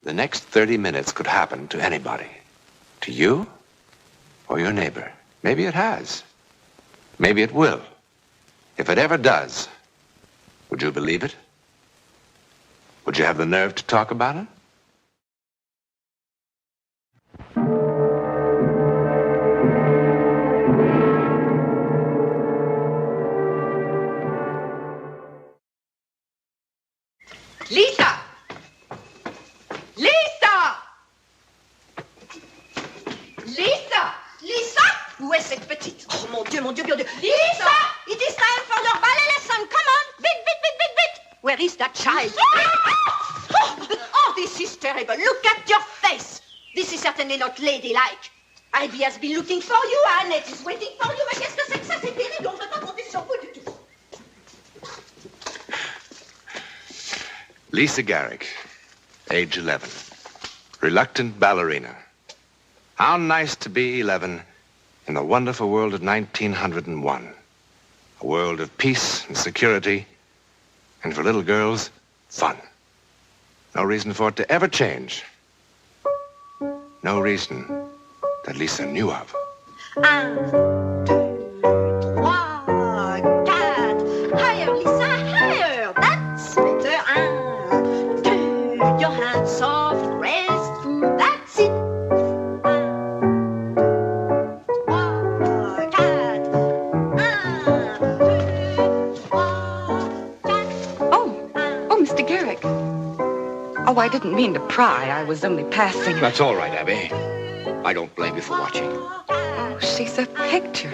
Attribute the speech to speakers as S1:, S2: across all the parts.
S1: The next 30 minutes could happen to anybody. To you or your neighbor. Maybe it has. Maybe it will. If it ever does, would you believe it? Would you have the nerve to talk about it?
S2: Lisa! Lisa! Lisa! Lisa! Où est cette petite? Oh, mon Dieu, mon Dieu, mon Dieu. Lisa! It is time for your ballet lesson. Come on. Vite, vite, vite, vite, vite. Where is that child? Oh, this is terrible. Look at your face. This is certainly not ladylike. Ivy has been looking for you. Annette is waiting for you. Mais qu'est-ce que c'est que ça? C'est terrible. On ne peut pas compter sur vous du tout.
S1: Lisa Garrick, age 11. Reluctant ballerina. How nice to be 11 in the wonderful world of 1901. A world of peace and security, and for little girls, fun. No reason for it to ever change. No reason that Lisa knew of.
S2: 1, 2, 3, 4. Higher, Lisa, higher. That's better. 1, 2. Your hands soft, restful. That's it. 1, 2, 3, 4. 1, 2, 3, 4.
S3: Oh, Mr. Garrick. Oh, I didn't mean to pry. I was only passing.
S4: That's all right, Abby. I don't blame you for watching.
S3: Oh, she's a picture.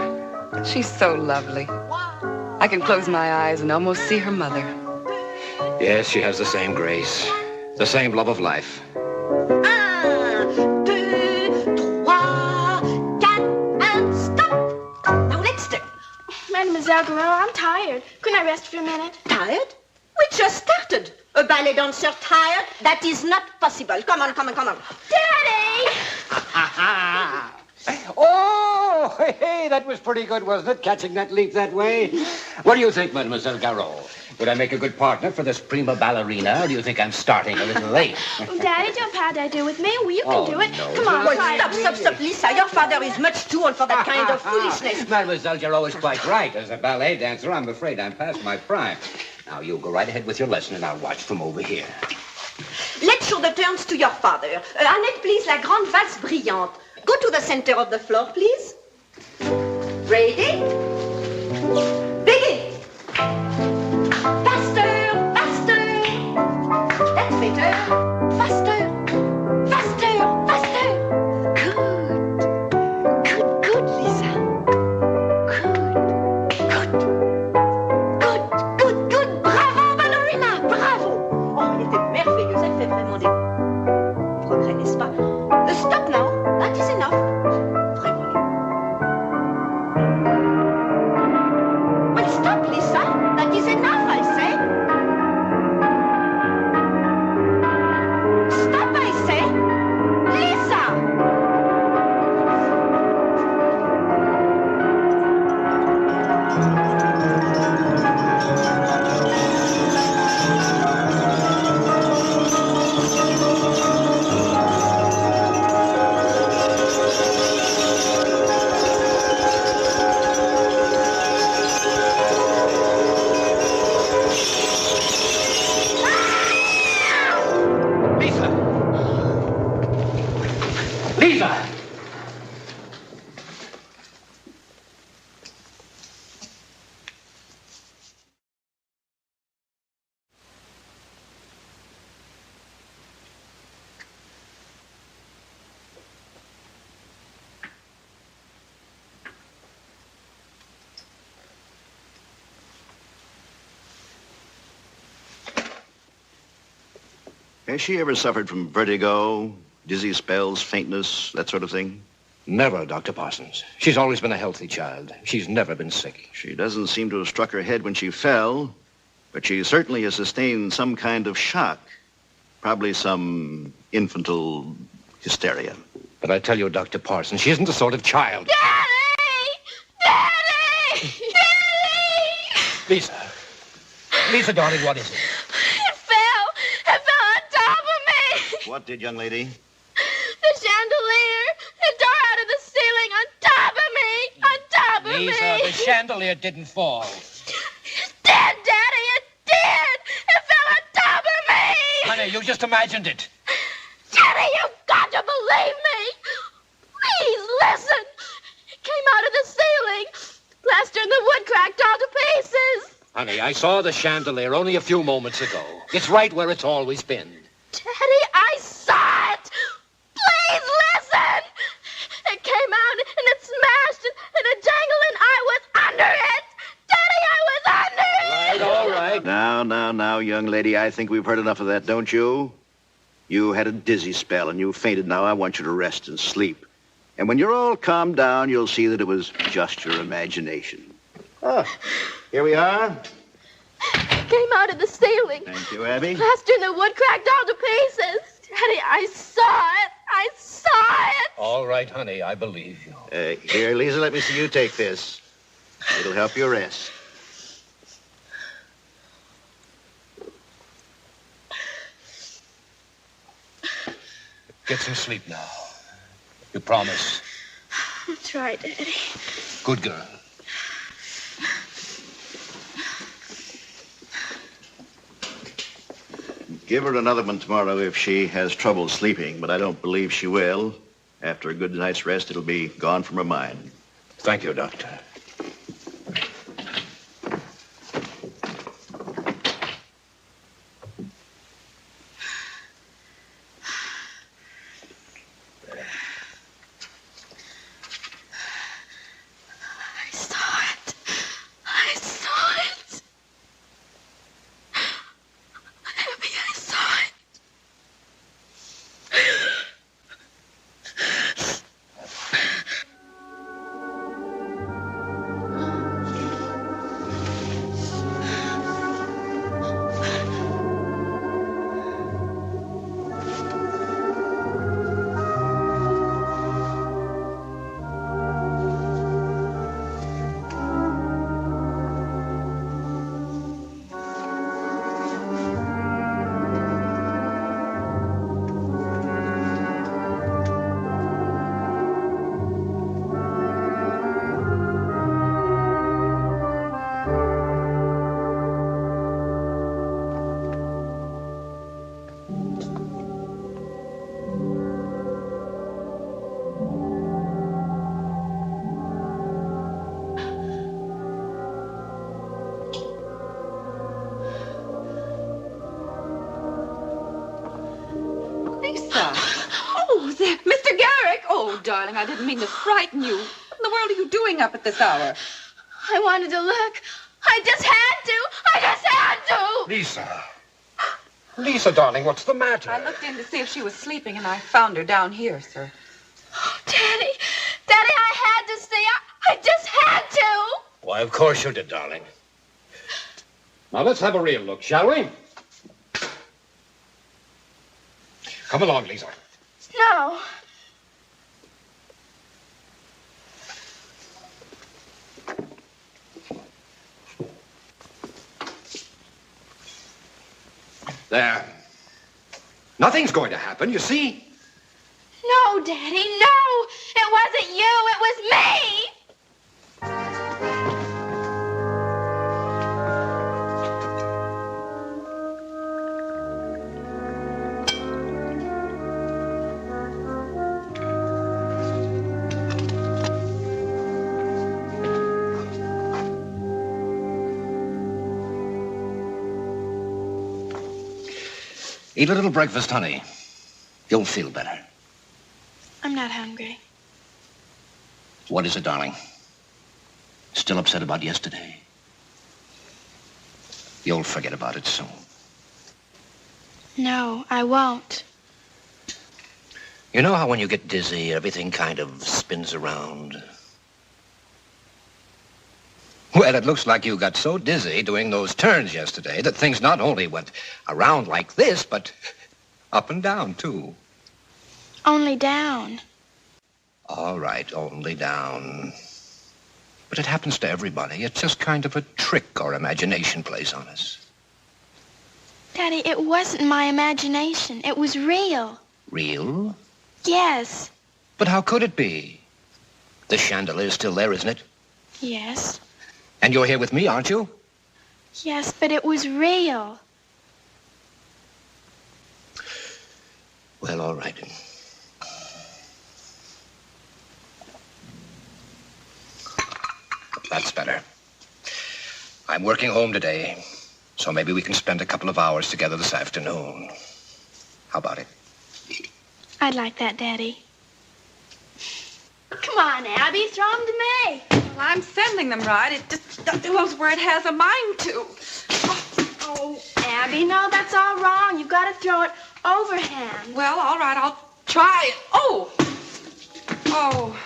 S3: She's so lovely. I can close my eyes and almost see her mother.
S4: Yes, she has the same grace, the same love of life.
S2: 1, 2, 3, 4, and stop. Now let's do.
S5: Mademoiselle Guerrero, I'm tired. Couldn't I rest for a minute?
S2: Tired? We just started. A ballet dancer tired? That is not possible. Come on, come on, come on.
S5: Daddy!
S6: Oh, hey, that was pretty good, wasn't it? Catching that leap that way. What do you think, Mademoiselle Garot? Would I make a good partner for this prima ballerina, or do you think I'm starting a little late?
S5: Daddy, don't pat that do with me. Well, you can
S6: Oh,
S5: do it.
S6: no.
S5: Come on,
S2: Well,
S5: try it.
S2: stop, Lisa. Your father is much too old for that kind of foolishness.
S6: Mademoiselle Garot is quite right. As a ballet dancer, I'm afraid I'm past my prime. Now, you go right ahead with your lesson, and I'll watch from over here.
S2: Let's show the turns to your father. Annette, please, la grande valse brillante. Go to the center of the floor, please. Ready? Begin. Faster, faster. That's better. Faster, faster, faster. Good, Lisa. Good. Bravo, ballerina, bravo. Oh, elle était merveilleuse. Elle fait vraiment des progrès, n'est-ce pas? Stop now. That is enough. Vraiment. Well, stop, Lisa. That is enough, I say. Stop, I say. Lisa!
S6: Lisa!
S7: Has she ever suffered from vertigo, dizzy spells, faintness, that sort of thing?
S4: Never, Dr. Parsons. She's always been a healthy child. She's never been sick.
S7: She doesn't seem to have struck her head when she fell, but she certainly has sustained some kind of shock. Probably some infantile hysteria.
S4: But I tell you, Dr. Parsons, she isn't the sort of child.
S5: Daddy!
S4: Lisa. Lisa, darling, what is it?
S5: It fell on top of me.
S7: What did, young lady?
S5: The chandelier. It tore out of the ceiling on top of me. On top of
S4: Lisa,
S5: me.
S4: the chandelier didn't fall.
S5: It did, Daddy. It did. It fell on top of me.
S4: Honey, you just imagined it.
S5: Daddy, you've got to believe me. Please listen. It came out of the ceiling. Plaster in the wood cracked all to pieces.
S4: Honey, I saw the chandelier only a few moments ago. It's right where it's always been.
S5: Daddy, I saw it. Please listen. It came out and it smashed and it jangled and I was under it. Daddy, I was under it.
S4: All right.
S7: Now, young lady, I think we've heard enough of that, don't you? You had a dizzy spell and you fainted. Now I want you to rest and sleep. And when you're all calmed down, you'll see that it was just your imagination. Oh, here we are.
S5: It came out of the ceiling.
S7: Thank you, Abby.
S5: Plaster in the wood cracked all to pieces. Daddy, I saw it. I saw it.
S4: All right, honey, I believe you.
S7: Here, Lisa, let me see you take this. It'll help you rest.
S4: Get some sleep now. You promise?
S5: That's right, Daddy.
S4: Good girl.
S7: Give her another one tomorrow if she has trouble sleeping, but I don't believe she will. After a good night's rest, it'll be gone from her mind.
S4: Thank you, Doctor.
S3: Mr. Garrick! Oh, darling, I didn't mean to frighten you. What in the world are you doing up at this hour?
S5: I wanted to look. I just had to.
S4: Lisa. Lisa, darling, what's the matter?
S3: I looked in to see if she was sleeping, and I found her down here, sir.
S5: Oh, Daddy, I had to see. I just had to.
S4: Why, of course you did, darling. Now, let's have a real look, shall we? Come along, Lisa.
S5: No.
S4: There. Nothing's going to happen, you see?
S5: No, Daddy, no. It wasn't you. It was me.
S4: Eat a little breakfast, honey. You'll feel better.
S5: I'm not hungry.
S4: What is it, darling? Still upset about yesterday? You'll forget about it soon.
S5: No, I won't.
S4: You know how when you get dizzy, everything kind of spins around? Well, it looks like you got so dizzy doing those turns yesterday that things not only went around like this, but up and down, too.
S5: Only down.
S4: All right, only down. But it happens to everybody. It's just kind of a trick our imagination plays on us.
S5: Daddy, it wasn't my imagination. It was real.
S4: Real?
S5: Yes.
S4: But how could it be? The chandelier's still there, isn't it?
S5: Yes.
S4: And you're here with me, aren't you?
S5: Yes, but it was real.
S4: Well, all right. That's better. I'm working home today, so maybe we can spend a couple of hours together this afternoon. How about it?
S5: I'd like that, Daddy. Come on, Abby, throw them to me.
S3: Well, I'm sending them right. It just goes where it has a mind to.
S5: Oh, Abby, no, that's all wrong. You've got to throw it overhand.
S3: Well, all right, I'll try it. Oh! Oh.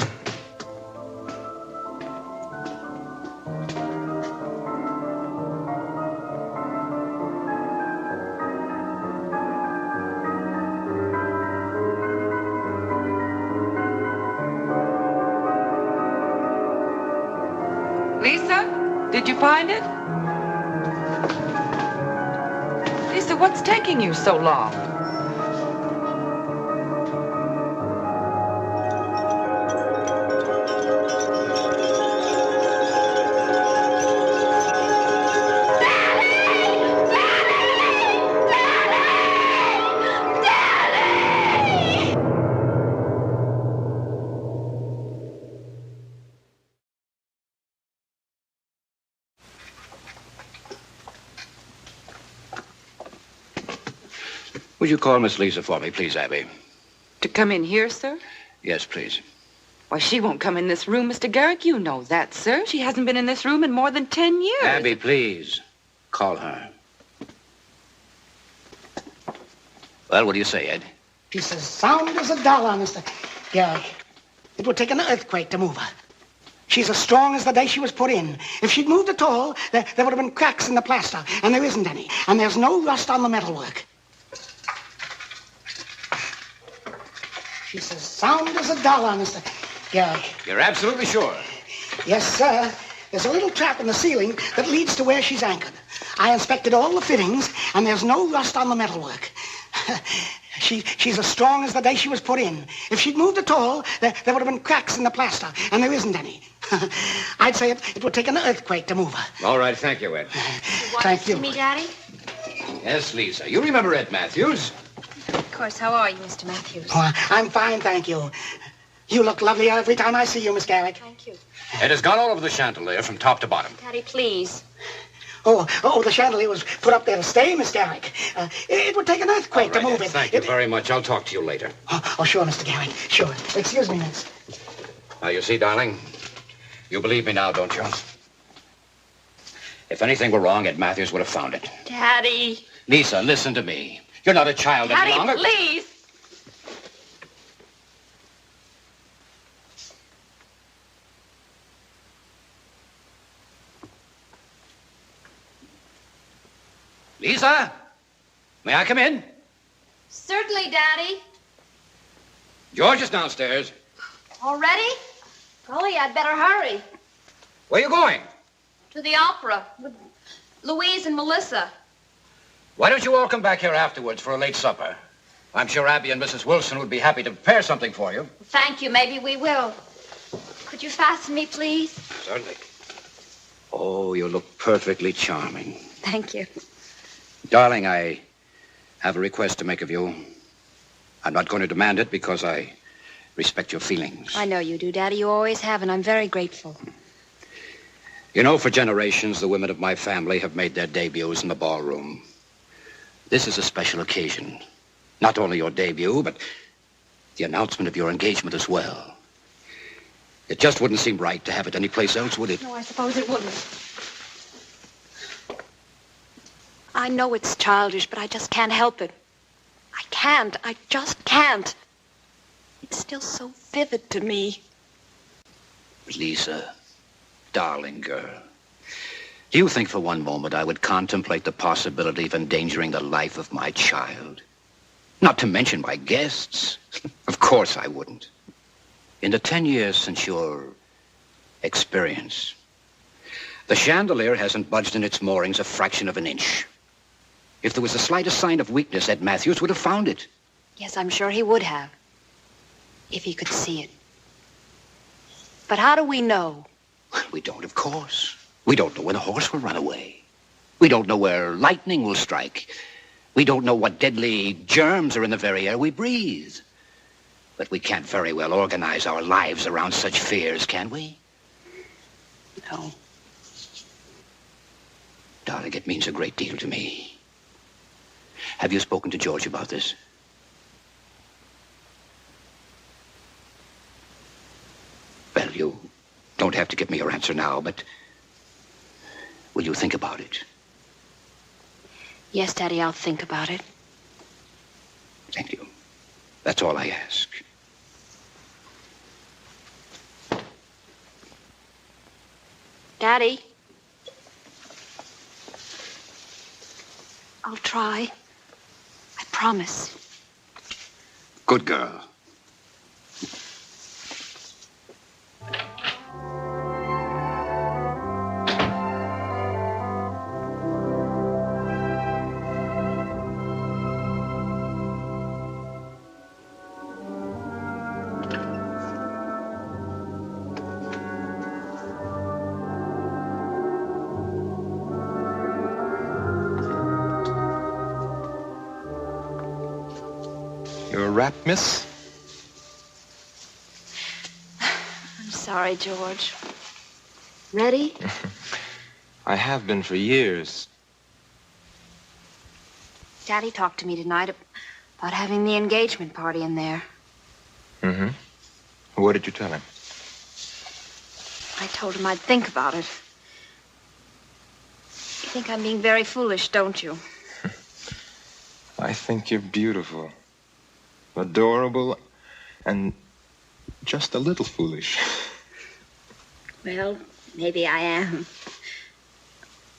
S3: Lisa, did you find it? Lisa, what's taking you so long?
S4: Would you call Miss Lisa for me, please, Abby?
S3: To come in here, sir?
S4: Yes, please.
S3: Why, she won't come in this room, Mr. Garrick. You know that, sir. She hasn't been in this room in more than 10 years.
S4: Abby, please. Call her. Well, what do you say, Ed?
S8: She's as sound as a dollar, Mr. Garrick. It would take an earthquake to move her. She's as strong as the day she was put in. If she'd moved at all, there would have been cracks in the plaster, and there isn't any. And there's no rust on the metalwork. She's as sound as a dollar, Mr. Garrick.
S4: You're absolutely sure?
S8: Yes, sir. There's a little trap in the ceiling that leads to where she's anchored. I inspected all the fittings, and there's no rust on the metalwork. She's as strong as the day she was put in. If she'd moved at all, there would have been cracks in the plaster, and there isn't any. I'd say it would take an earthquake to move her.
S4: All right, thank you, Ed.
S8: Thank you.
S2: See me, Daddy?
S4: Yes, Lisa. You remember Ed Matthews?
S2: Of course. How are you, Mr. Matthews?
S8: Oh, I'm fine, thank you. You look lovely every time I see you, Miss Garrick.
S2: Thank you.
S4: Ed has gone all over the chandelier from top to bottom.
S2: Daddy, please.
S8: Oh, the chandelier was put up there to stay, Miss Garrick. It would take an earthquake to move
S4: Ed,
S8: it.
S4: Thank you very much. I'll talk to you later.
S8: Oh, sure, Mr. Garrick. Sure. Excuse me, miss.
S4: Now, you see, darling, you believe me now, don't you? If anything were wrong, Ed Matthews would have found it.
S2: Daddy.
S4: Lisa, listen to me. You're not a child any longer.
S3: Daddy, please.
S4: Lisa, may I come in?
S2: Certainly, Daddy.
S4: George is downstairs.
S2: Already? Golly, I'd better hurry.
S4: Where are you going?
S2: To the opera with Louise and Melissa.
S4: Why don't you all come back here afterwards for a late supper? I'm sure Abby and Mrs. Wilson would be happy to prepare something for you.
S2: Thank you. Maybe we will. Could you fasten me, please?
S4: Certainly. Oh, you look perfectly charming.
S2: Thank you.
S4: Darling, I have a request to make of you. I'm not going to demand it because I respect your feelings.
S2: I know you do, Daddy. You always have, and I'm very grateful.
S4: You know, for generations, the women of my family have made their debuts in the ballroom. This is a special occasion. Not only your debut, but the announcement of your engagement as well. It just wouldn't seem right to have it anyplace else, would it?
S2: No, I suppose it wouldn't. I know it's childish, but I just can't help it. I can't. I just can't. It's still so vivid to me.
S4: Lisa, darling girl, do you think for one moment I would contemplate the possibility of endangering the life of my child? Not to mention my guests. Of course I wouldn't. In the 10 years since your experience, the chandelier hasn't budged in its moorings a fraction of an inch. If there was the slightest sign of weakness, Ed Matthews would have found it.
S9: Yes, I'm sure he would have. If he could see it. But how do we know?
S4: We don't, of course. We don't know when a horse will run away. We don't know where lightning will strike. We don't know what deadly germs are in the very air we breathe. But we can't very well organize our lives around such fears, can we?
S9: No.
S4: Darling, it means a great deal to me. Have you spoken to George about this? Well, you don't have to give me your answer now, but will you think about it?
S9: Yes, Daddy, I'll think about it.
S4: Thank you. That's all I ask.
S9: Daddy? I'll try. I promise.
S4: Good girl.
S1: Your wrap, miss?
S9: I'm sorry, George. Ready?
S1: I have been for years.
S9: Daddy talked to me tonight about having the engagement party in there.
S1: Mm-hmm. What did you tell him?
S9: I told him I'd think about it. You think I'm being very foolish, don't you?
S1: I think you're beautiful, adorable, and just a little foolish.
S9: Well, maybe I am.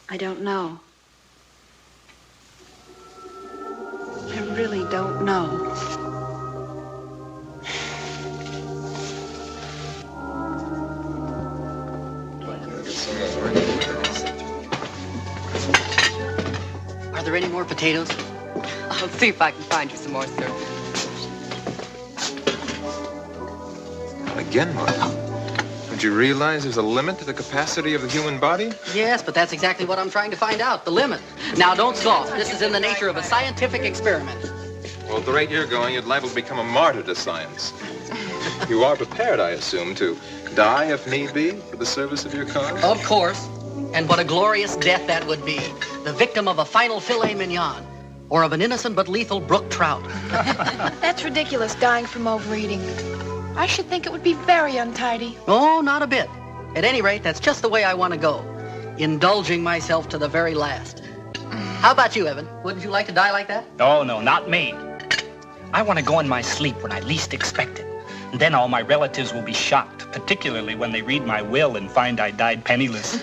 S9: I don't know. I really don't know.
S10: Are there any more potatoes?
S3: I'll see if I can find you some more, sir.
S11: Again, Martha. Don't you realize there's a limit to the capacity of the human body?
S10: Yes, but that's exactly what I'm trying to find out, the limit. Now, don't scoff. This is in the nature of a scientific experiment.
S11: Well, at the rate you're going, you're liable to become a martyr to science. You are prepared, I assume, to die, if need be, for the service of your cause?
S10: Of course. And what a glorious death that would be. The victim of a final filet mignon. Or of an innocent but lethal brook trout.
S12: That's ridiculous, dying from overeating. I should think it would be very untidy.
S10: Oh, not a bit. At any rate, that's just the way I want to go. Indulging myself to the very last. How about you, Evan? Wouldn't you like to die like that?
S13: Oh, no, not me. I want to go in my sleep when I least expect it. And then all my relatives will be shocked, particularly when they read my will and find I died penniless.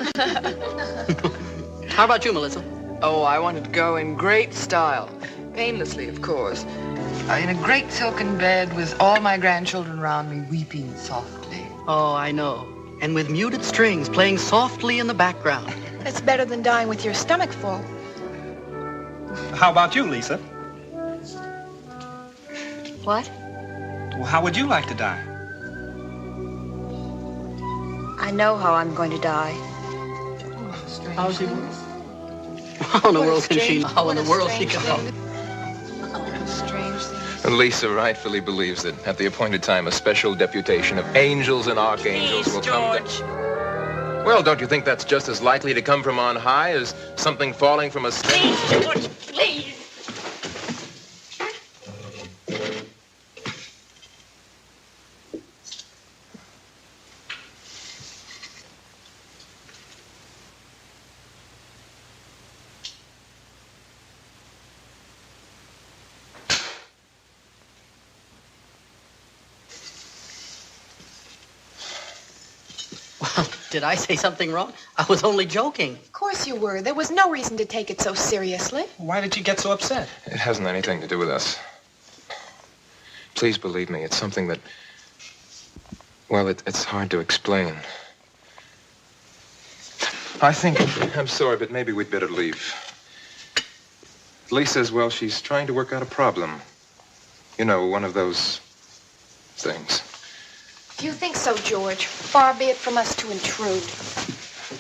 S10: How about you, Melissa?
S3: Oh, I wanted to go in great style. Painlessly, of course. In a great silken bed with all my grandchildren around me weeping softly.
S10: Oh, I know. And with muted strings playing softly in the background.
S12: That's better than dying with your stomach full.
S13: How about you, Lisa?
S9: What?
S13: Well, how would you like to die?
S9: I know how I'm going to die.
S10: How's he? How in the world can she? How in the world she can?
S11: And Lisa rightfully believes that at the appointed time, a special deputation of angels and archangels will come down. Well, don't you think that's just as likely to come from on high as something falling from a sky?
S2: Please, George, please.
S10: Did I say something wrong? I was only joking.
S12: Of course you were. There was no reason to take it so seriously.
S11: Why did you get so upset? It hasn't anything to do with us. Please believe me, it's something that, well, it's hard to explain. I'm sorry, but maybe we'd better leave. Lisa's, well, she's trying to work out a problem. You know, one of those things.
S12: If you think so, George, far be it from us to intrude.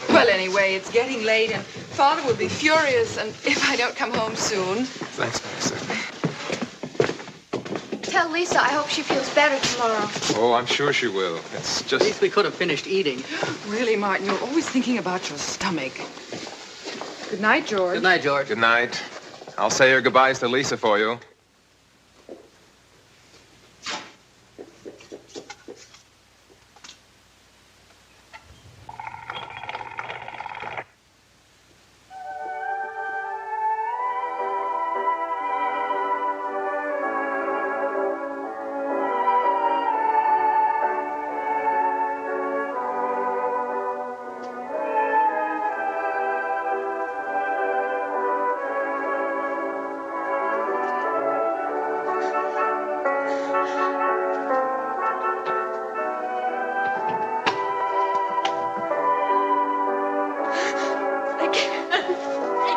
S3: Well, anyway, it's getting late, and Father will be furious and if I don't come home soon.
S11: Thanks, Lisa.
S12: Tell Lisa I hope she feels better tomorrow.
S11: Oh, I'm sure she will. It's just...
S10: At least we could have finished eating.
S3: Really, Martin, you're always thinking about your stomach. Good night, George.
S10: Good night, George.
S11: Good night. I'll say your goodbyes to Lisa for you.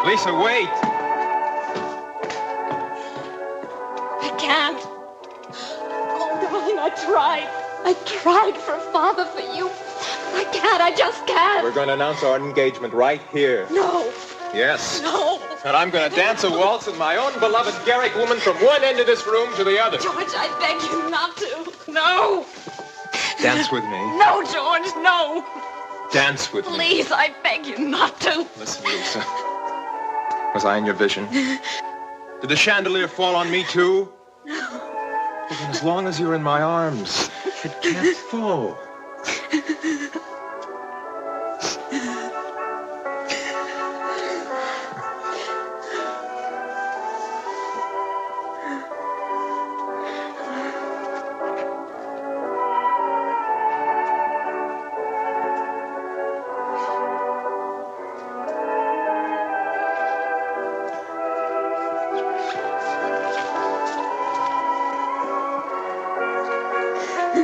S11: Lisa, wait!
S5: I can't. Oh, darling, I tried. I tried for Father, for you. I can't. I just can't.
S11: We're going to announce our engagement right here.
S5: No.
S11: Yes.
S5: No.
S11: And I'm going to dance a waltz with my own beloved Garrick woman from one end of this room to the other.
S5: George, I beg you not to. No.
S11: Dance with me.
S5: No, George, no.
S11: Dance with me.
S5: Please, I beg you not to.
S11: Listen, Lisa. Was I in your vision? Did the chandelier fall on me, too?
S5: No.
S11: Well, then as long as you're in my arms, it can't fall.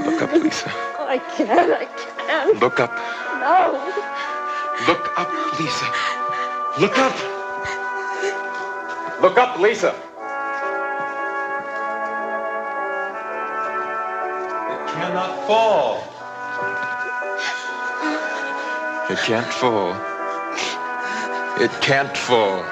S11: Look up, Lisa.
S5: I can't.
S11: Look up.
S5: No.
S11: Look up, Lisa. Look up. Look up, Lisa. It cannot fall. It can't fall. It can't fall.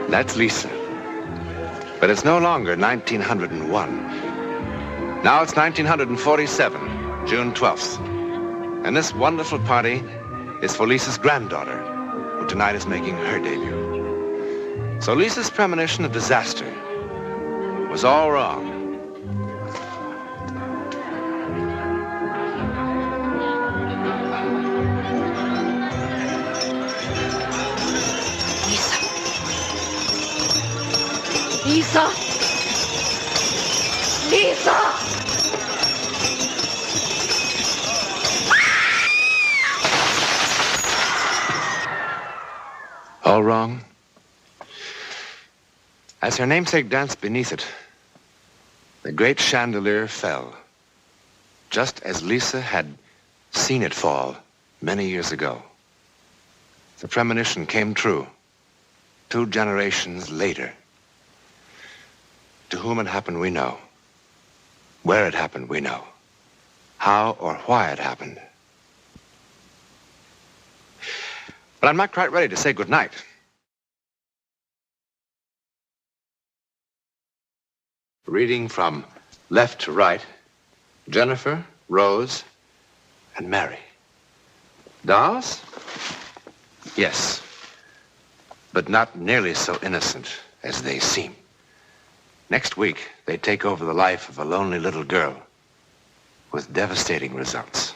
S11: That's Lisa. But it's no longer 1901. Now it's 1947, June 12th. And this wonderful party is for Lisa's granddaughter, who tonight is making her debut. So Lisa's premonition of disaster was all wrong.
S5: Lisa! Lisa!
S1: All wrong? As her namesake danced beneath it, the great chandelier fell, just as Lisa had seen it fall many years ago. The premonition came true 2 generations later. To whom it happened, we know. Where it happened, we know. How or why it happened. But I'm not quite ready to say goodnight. Reading from left to right, Jennifer, Rose, and Mary. Dolls? Yes. But not nearly so innocent as they seem. Next week, they take over the life of a lonely little girl with devastating results.